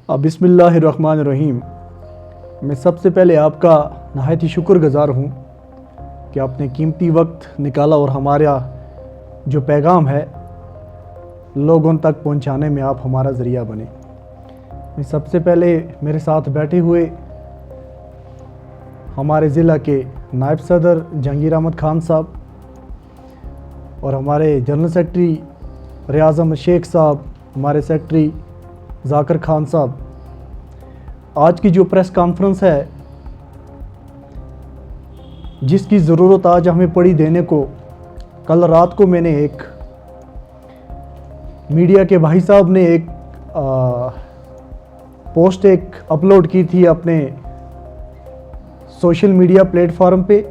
बिस्मिल्लाहिर्रहमानिर्रहीम। मैं सबसे पहले आपका नहायत ही शुक्रगुज़ार हूँ कि आपने कीमती वक्त निकाला और हमारा जो पैगाम है लोगों तक पहुँचाने में आप हमारा ज़रिया बने। मैं सबसे पहले मेरे साथ बैठे हुए हमारे ज़िला के नायब सदर जहांगीर अहमद खान साहब और हमारे जनरल सेक्रेटरी रियाज़ अहमद शेख साहब, हमारे सेक्रेटरी जाकिर खान साहब, आज की जो प्रेस कॉन्फ्रेंस है जिसकी ज़रूरत आज हमें पड़ी देने को, कल रात को मैंने एक मीडिया के भाई साहब ने एक पोस्ट अपलोड की थी अपने सोशल मीडिया प्लेटफॉर्म पे,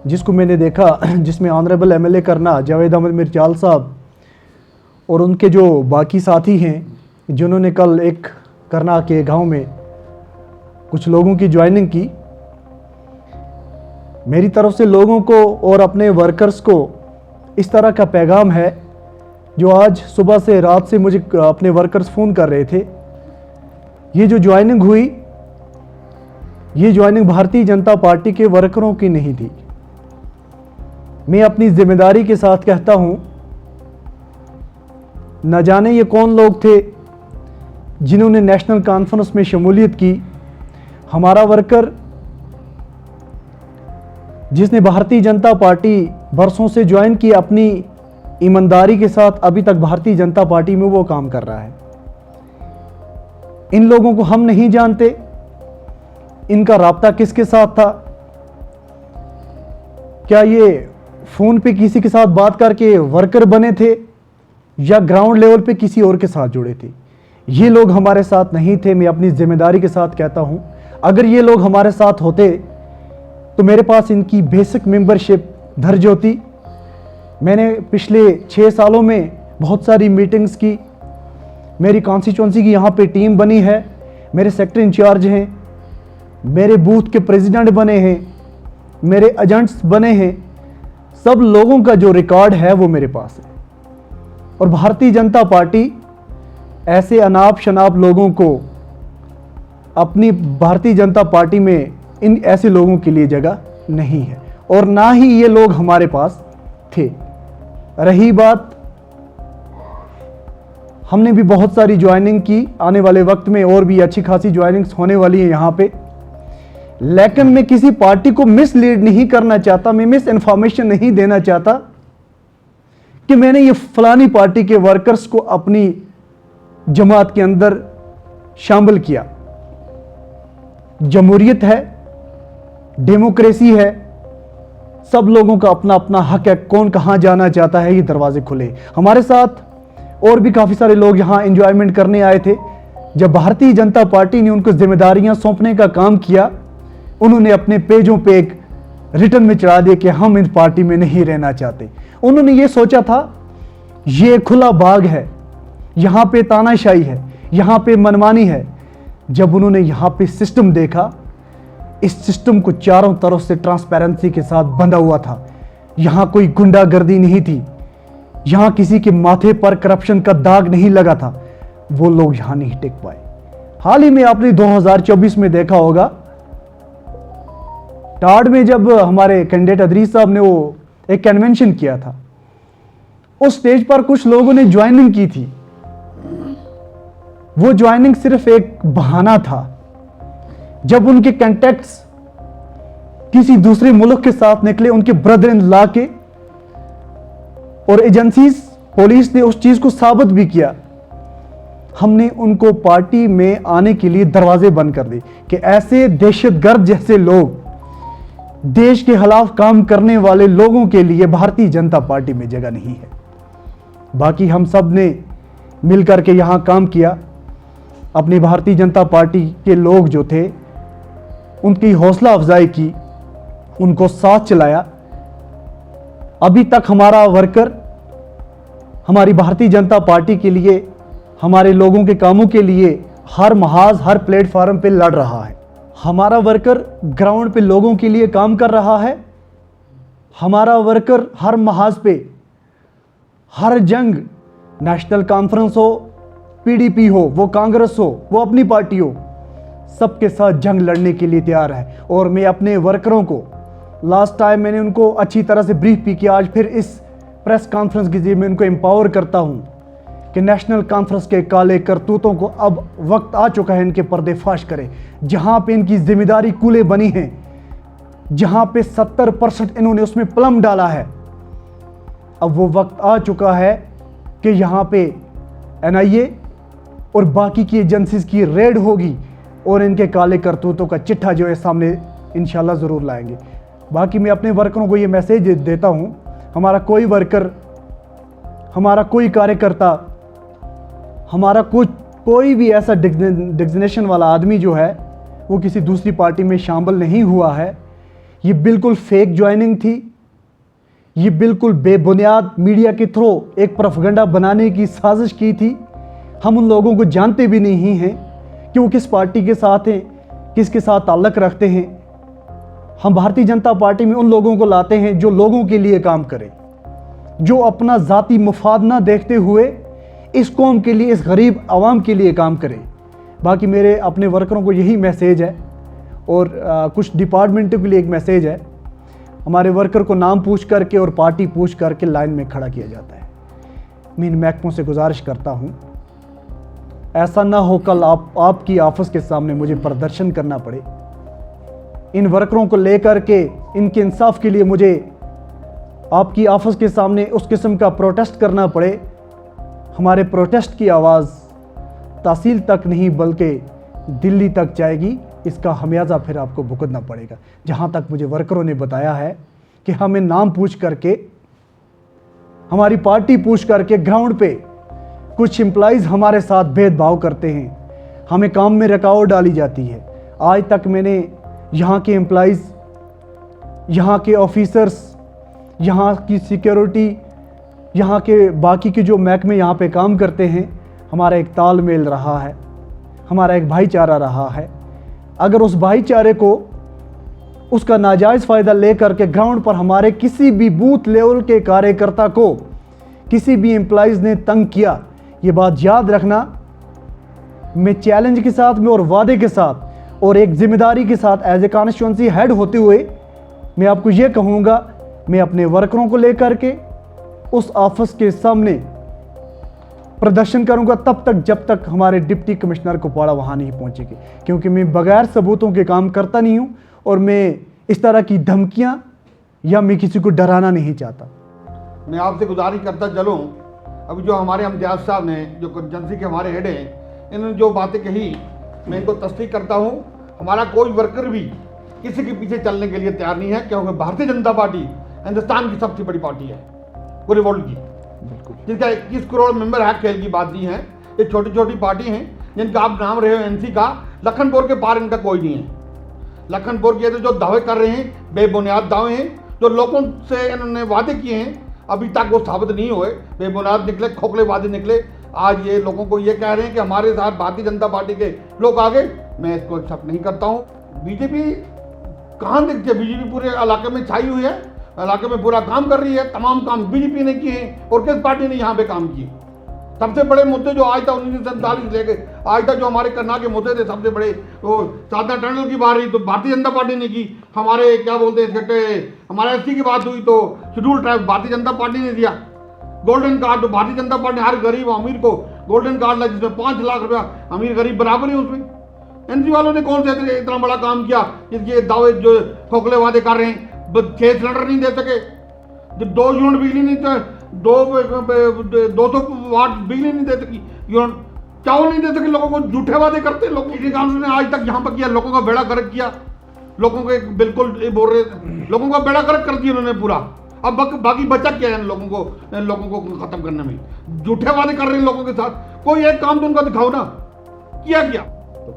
जिसको मैंने देखा, जिसमें ऑनरेबल एमएलए करना जावेद अहमद मिर्चाल साहब और उनके जो बाकी साथी हैं जिन्होंने कल एक करना के गांव में कुछ लोगों की ज्वाइनिंग की। मेरी तरफ से लोगों को और अपने वर्कर्स को इस तरह का पैगाम है, जो आज सुबह से रात से मुझे अपने वर्कर्स फ़ोन कर रहे थे। ये जो ज्वाइनिंग हुई, ये ज्वाइनिंग भारतीय जनता पार्टी के वर्करों की नहीं थी। मैं अपनी जिम्मेदारी के साथ कहता हूं, न जाने ये कौन लोग थे जिन्होंने नेशनल कॉन्फ्रेंस में शमूलियत की। हमारा वर्कर जिसने भारतीय जनता पार्टी बरसों से ज्वाइन की, अपनी ईमानदारी के साथ अभी तक भारतीय जनता पार्टी में वो काम कर रहा है। इन लोगों को हम नहीं जानते, इनका राब्ता किसके साथ था। क्या ये फ़ोन पे किसी के साथ बात करके वर्कर बने थे या ग्राउंड लेवल पे किसी और के साथ जुड़े थे। ये लोग हमारे साथ नहीं थे। मैं अपनी जिम्मेदारी के साथ कहता हूं, अगर ये लोग हमारे साथ होते तो मेरे पास इनकी बेसिक मेंबरशिप दर्ज होती। मैंने पिछले 6 सालों में बहुत सारी मीटिंग्स की, मेरी कॉन्स्टिट्यूंसी की यहाँ पे टीम बनी है, मेरे सेक्टर इंचार्ज हैं, मेरे बूथ के प्रेसिडेंट बने हैं, मेरे एजेंट्स बने हैं। सब लोगों का जो रिकॉर्ड है वो मेरे पास है। और भारतीय जनता पार्टी ऐसे अनाप शनाप लोगों को अपनी भारतीय जनता पार्टी में, इन ऐसे लोगों के लिए जगह नहीं है और ना ही ये लोग हमारे पास थे। रही बात, हमने भी बहुत सारी ज्वाइनिंग की, आने वाले वक्त में और भी अच्छी खासी ज्वाइनिंग्स होने वाली है यहाँ पे। लेकिन मैं किसी पार्टी को मिसलीड नहीं करना चाहता, मैं मिस इन्फॉर्मेशन नहीं देना चाहता कि मैंने ये फलानी पार्टी के वर्कर्स को अपनी जमात के अंदर शामिल किया। जमहूरियत है, डेमोक्रेसी है, सब लोगों का अपना अपना हक है। कौन कहां जाना चाहता है, ये दरवाजे खुले। हमारे साथ और भी काफी सारे लोग यहां एंजॉयमेंट करने आए थे। जब भारतीय जनता पार्टी ने उनको जिम्मेदारियां सौंपने का काम किया, उन्होंने अपने पेजों पे एक रिटर्न में चढ़ा दिया कि हम इन पार्टी में नहीं रहना चाहते। उन्होंने ये सोचा था ये खुला बाग है, यहां पे तानाशाही है, यहां पे मनमानी है। जब उन्होंने यहां पे सिस्टम देखा, इस सिस्टम को चारों तरफ से ट्रांसपेरेंसी के साथ बंधा हुआ था। यहां कोई गुंडागर्दी नहीं थी, यहां किसी के माथे पर करप्शन का दाग नहीं लगा था, वो लोग यहां नहीं टिक पाए। हाल ही में आपने 2024 में देखा होगा, टाड में जब हमारे कैंडिडेट अदरीस साहब ने वो एक कन्वेंशन किया था, उस स्टेज पर कुछ लोगों ने ज्वाइनिंग की थी। वो ज्वाइनिंग सिर्फ एक बहाना था। जब उनके कॉन्टैक्ट्स किसी दूसरे मुल्क के साथ निकले, उनके ब्रदर इन लॉ के, और एजेंसीज, पुलिस ने उस चीज को साबित भी किया, हमने उनको पार्टी में आने के लिए दरवाजे बंद कर दिए कि ऐसे दहशतगर्द जैसे लोग, देश के खिलाफ काम करने वाले लोगों के लिए भारतीय जनता पार्टी में जगह नहीं है। बाकी हम सब ने मिलकर के यहां काम किया। अपनी भारतीय जनता पार्टी के लोग जो थे, उनकी हौसला अफजाई की, उनको साथ चलाया। अभी तक हमारा वर्कर हमारी भारतीय जनता पार्टी के लिए, हमारे लोगों के कामों के लिए हर महाज, हर प्लेटफॉर्म पे लड़ रहा है। हमारा वर्कर ग्राउंड पे लोगों के लिए काम कर रहा है। हमारा वर्कर हर महाज पे, हर जंग, नेशनल कॉन्फ्रेंस हो, पीडीपी हो, वो कांग्रेस हो, वो अपनी पार्टी हो, सबके साथ जंग लड़ने के लिए तैयार है। और मैं अपने वर्करों को, लास्ट टाइम मैंने उनको अच्छी तरह से ब्रीफ भी किया, आज फिर इस प्रेस कॉन्फ्रेंस के जरिए मैं उनको एम्पावर करता हूं कि नेशनल कॉन्फ्रेंस के काले करतूतों को अब वक्त आ चुका है इनके पर्देफाश करें। जहां पे इनकी जिम्मेदारी कूले बनी है, जहां पे 70% इन्होंने उसमें प्लम डाला है, अब वो वक्त आ चुका है कि यहां पे एनआईए और बाकी की एजेंसीज की रेड होगी और इनके काले करतूतों का चिट्ठा जो है सामने इंशाल्लाह ज़रूर लाएंगे। बाकी मैं अपने वर्करों को ये मैसेज देता हूं, हमारा कोई वर्कर, हमारा कोई कार्यकर्ता, हमारा कोई भी ऐसा डिजिग्नेशन वाला आदमी जो है वो किसी दूसरी पार्टी में शामिल नहीं हुआ है। ये बिल्कुल फेक ज्वाइनिंग थी, ये बिल्कुल बेबुनियाद मीडिया के थ्रू एक प्रोपेगेंडा बनाने की साजिश की थी। हम उन लोगों को जानते भी नहीं हैं कि वो किस पार्टी के साथ हैं, किसके साथ ताल्लुक़ रखते हैं। हम भारतीय जनता पार्टी में उन लोगों को लाते हैं जो लोगों के लिए काम करें, जो अपना ज़ाती मुफाद ना देखते हुए इस कौम के लिए, इस गरीब आवाम के लिए काम करें। बाकी मेरे अपने वर्करों को यही मैसेज है और कुछ डिपार्टमेंटों के लिए एक मैसेज है। हमारे वर्कर को नाम पूछ करके और पार्टी पूछ करके लाइन में खड़ा किया जाता है। मैं इन महकमों से गुजारिश करता हूँ, ऐसा ना हो कल आपकी ऑफिस के सामने मुझे प्रदर्शन करना पड़े। इन वर्करों को लेकर के इनके इंसाफ के लिए मुझे आपकी ऑफिस के सामने उस किस्म का प्रोटेस्ट करना पड़े। हमारे प्रोटेस्ट की आवाज़ तहसील तक नहीं बल्कि दिल्ली तक जाएगी। इसका खमियाजा फिर आपको भुगतना पड़ेगा। जहाँ तक मुझे वर्करों ने बताया है कि हमें नाम पूछ करके, हमारी पार्टी पूछ करके ग्राउंड पे कुछ एम्प्लॉइज़ हमारे साथ भेदभाव करते हैं, हमें काम में रुकावट डाली जाती है। आज तक मैंने यहाँ के एम्प्लॉइज़, यहाँ के ऑफिसर्स, यहाँ की सिक्योरिटी, यहाँ के बाकी के जो महकमे यहाँ पे काम करते हैं, हमारा एक तालमेल रहा है, हमारा एक भाईचारा रहा है। अगर उस भाईचारे को, उसका नाजायज़ फ़ायदा ले करके ग्राउंड पर हमारे किसी भी बूथ लेवल के कार्यकर्ता को किसी भी एम्प्लॉइज़ ने तंग किया, ये बात याद रखना, मैं चैलेंज के साथ में और वादे के साथ और एक जिम्मेदारी के साथ एज ए कॉन्स्टिट्यूंसी हेड होते हुए मैं आपको ये कहूँगा, मैं अपने वर्करों को लेकर के उस ऑफिस के सामने प्रदर्शन करूंगा तब तक जब तक हमारे डिप्टी कमिश्नर कुपवाड़ा वहां नहीं पहुंचेगी, क्योंकि मैं बगैर सबूतों के काम करता नहीं हूं और मैं इस तरह की धमकियां या मैं किसी को डराना नहीं चाहता। मैं आपसे गुजारिश करता चलूं, अभी जो हमारे इम्तियाज साहब ने, जो एजेंसी के हमारे हेड हैं, इन्होंने जो बातें कही मैं इनको तस्दीक करता हूं। हमारा कोई वर्कर भी किसी के पीछे चलने के लिए तैयार नहीं है, क्योंकि भारतीय जनता पार्टी हिंदुस्तान की सबसे बड़ी पार्टी है पूरे वर्ल्ड की, जिनका 21 करोड़ मेंबर है। खेल की बात नहीं है, ये छोटी छोटी पार्टी हैं जिनका आप नाम रहे हो एनसी का, लखनपुर के पार इनका कोई नहीं है। लखनपुर के तो जो दावे कर रहे हैं बेबुनियाद दावे हैं, जो लोगों से इन्होंने वादे किए हैं अभी तक वो साबित नहीं हुए, बेबुनियाद निकले, खोखले वादे निकले। आज ये लोगों को ये कह रहे हैं कि हमारे साथ भारतीय जनता पार्टी के लोग आ गए, मैं इसको एक्सेप्ट नहीं करता हूँ। बीजेपी कहाँ दिखती है? बीजेपी पूरे इलाके में छाई हुई है, इलाके में पूरा काम कर रही है। तमाम काम बीजेपी ने किए हैं और किस पार्टी ने यहाँ पे काम किए? सबसे बड़े मुद्दे जो आज तक 1947 लेके आज तक जो हमारे करना के मुद्दे थे सबसे बड़े, वो साधना टनल की बात रही तो भारतीय जनता पार्टी ने की। हमारे क्या बोलते हैं, हमारे एसटी की बात हुई तो schedule tribe Bharatiya Janata party ने दिया। गोल्डन कार्ड तो भारतीय जनता पार्टी हर गरीब अमीर को गोल्डन कार्ड लगा, जिसमें 5 लाख रुपया अमीर गरीब बराबर ही उसमें। एनसी वालों ने कौन से इतना बड़ा काम किया जिसके दावे जो खोखले वादे कर रहे हैं? 6 सिलेंडर नहीं दे सके, जो 2 यूनिट बिजली नहीं, 200 वाट बिजली नहीं दे सकी, यूनिट चावल नहीं दे सके लोगों को। झूठे वादे करते लोग। किसी कानून ने आज तक यहाँ पर किया, लोगों का बेड़ा गर्क किया, लोगों को बिल्कुल बोल रहे, लोगों का बेड़ा गर्क कर दिया उन्होंने पूरा। अब बाकी बचा क्या है इन लोगों को खत्म करने में? झूठे वादे कर रहे हैं लोगों के साथ। कोई एक काम तो उनका दिखाओ ना, किया क्या?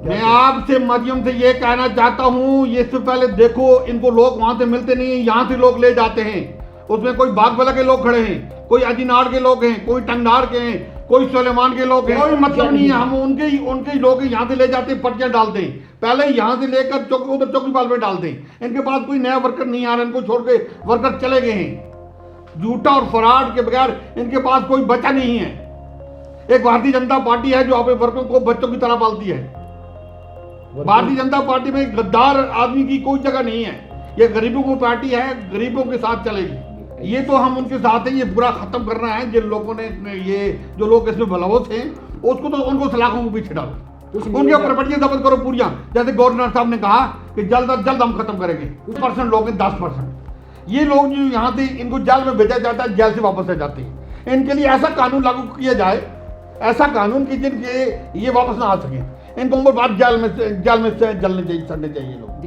मैं आपसे माध्यम से ये कहना चाहता हूँ, ये इससे पहले देखो, इनको लोग वहां से मिलते नहीं, यहाँ से लोग ले जाते हैं। उसमें कोई बागवाला के लोग खड़े हैं, कोई अजीनाड़ के लोग हैं, कोई टंगनार के हैं, कोई सुलेमान के लोग हैं, कोई मतलब नहीं है। हम उनके ही लोग यहाँ से ले जाते हैं, पर्चियां डालते हैं, पहले यहाँ से लेकर उधर चौकीपाल में डालते हैं। इनके पास कोई नया वर्कर नहीं आ रहा, इनको छोड़ के वर्कर चले गए हैं। झूठा और फराड के बगैर इनके पास कोई बचा नहीं है। एक भारतीय जनता पार्टी है जो अपने वर्गों को बच्चों की तरह पालती है। भारतीय जनता पार्टी में गद्दार आदमी की कोई जगह नहीं है। ये गरीबों की पार्टी है, गरीबों के साथ चलेगी। ये तो हम उनके साथ हैं, ये बुरा खत्म करना है। जिन लोगों ने ये जो लोग इसमें बलवों थे उसको तो उनको सलाखों को पीछे डालो, उनके प्रॉपर्टी जब्त करो पूरियां। जैसे गवर्नर साहब ने कहा कि जल्द अज जल्द हम खत्म करेंगे। 10% लोग हैं, 10%। ये लोग जो यहाँ से इनको जेल में भेजा जाता है, जेल से वापस आ जाते हैं। इनके लिए ऐसा कानून लागू किया जाए, ऐसा कानून कि जिनके ये वापस ना आ सके। इनको उम्र बाद जेल में से जलने चाहिए, सड़ने चाहिए लोग।